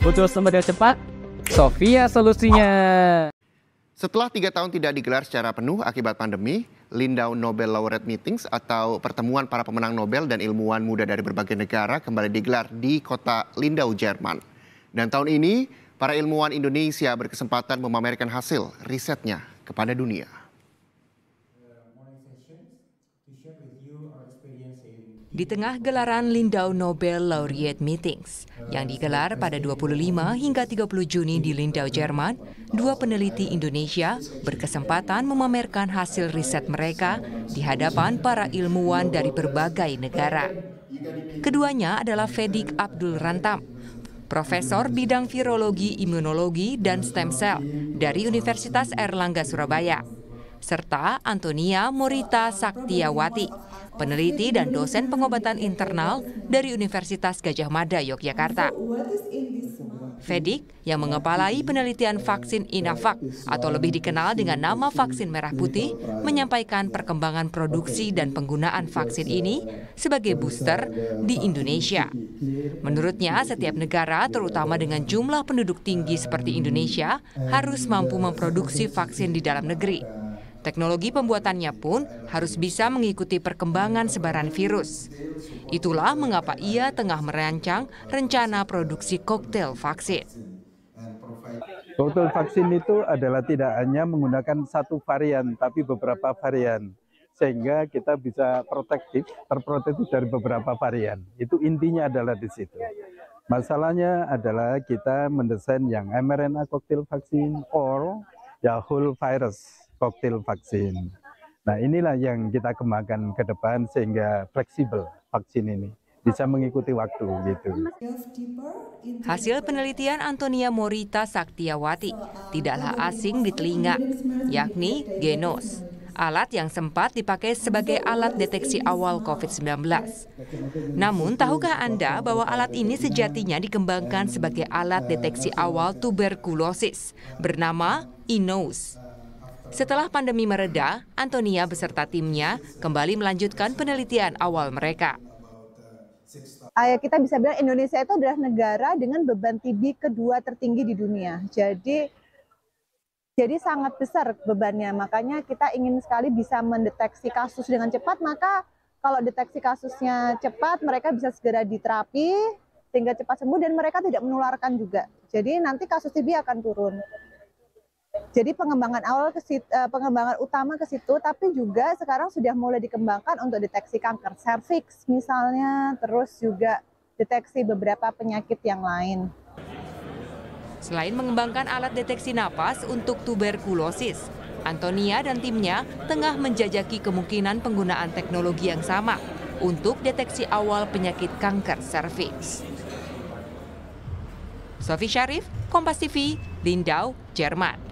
Butuh sumber yang cepat? Sofia solusinya. Setelah 3 tahun tidak digelar secara penuh akibat pandemi, Lindau Nobel Laureate Meetings atau pertemuan para pemenang Nobel dan ilmuwan muda dari berbagai negara kembali digelar di kota Lindau, Jerman. Dan tahun ini, para ilmuwan Indonesia berkesempatan memamerkan hasil risetnya kepada dunia. Di tengah gelaran Lindau Nobel Laureate Meetings yang digelar pada 25 hingga 30 Juni di Lindau, Jerman, dua peneliti Indonesia berkesempatan memamerkan hasil riset mereka di hadapan para ilmuwan dari berbagai negara. Keduanya adalah Fedik Abdul Rantam, Profesor bidang virologi, imunologi, dan stem cell dari Universitas Airlangga Surabaya, serta Antonia Morita Saktiawati, peneliti dan dosen pengobatan internal dari Universitas Gadjah Mada, Yogyakarta. Fedik, yang mengepalai penelitian vaksin Inavac atau lebih dikenal dengan nama vaksin merah putih, menyampaikan perkembangan produksi dan penggunaan vaksin ini sebagai booster di Indonesia. Menurutnya, setiap negara, terutama dengan jumlah penduduk tinggi seperti Indonesia, harus mampu memproduksi vaksin di dalam negeri. Teknologi pembuatannya pun harus bisa mengikuti perkembangan sebaran virus. Itulah mengapa ia tengah merancang rencana produksi koktail vaksin. Koktail vaksin itu adalah tidak hanya menggunakan satu varian, tapi beberapa varian. Sehingga kita bisa terprotektif dari beberapa varian. Itu intinya adalah di situ. Masalahnya adalah kita mendesain yang mRNA koktail vaksin or ya whole virus koktail vaksin. Nah, inilah yang kita kembangkan ke depan sehingga fleksibel vaksin ini bisa mengikuti waktu gitu. Hasil penelitian Antonia Morita Saktiawati tidaklah asing di telinga, yakni Genos, alat yang sempat dipakai sebagai alat deteksi awal COVID-19. Namun, tahukah Anda bahwa alat ini sejatinya dikembangkan sebagai alat deteksi awal tuberkulosis bernama INOS. Setelah pandemi mereda, Antonia beserta timnya kembali melanjutkan penelitian awal mereka. Kita bisa bilang Indonesia itu adalah negara dengan beban TB kedua tertinggi di dunia. Jadi sangat besar bebannya. Makanya kita ingin sekali bisa mendeteksi kasus dengan cepat. Maka kalau deteksi kasusnya cepat, mereka bisa segera diterapi sehingga cepat sembuh dan mereka tidak menularkan juga. Jadi nanti kasus TB akan turun. Jadi pengembangan utama ke situ, tapi juga sekarang sudah mulai dikembangkan untuk deteksi kanker serviks misalnya, terus juga deteksi beberapa penyakit yang lain. Selain mengembangkan alat deteksi napas untuk tuberkulosis, Antonia dan timnya tengah menjajaki kemungkinan penggunaan teknologi yang sama untuk deteksi awal penyakit kanker serviks. Sofi Syarif, Kompas TV, Lindau, Jerman.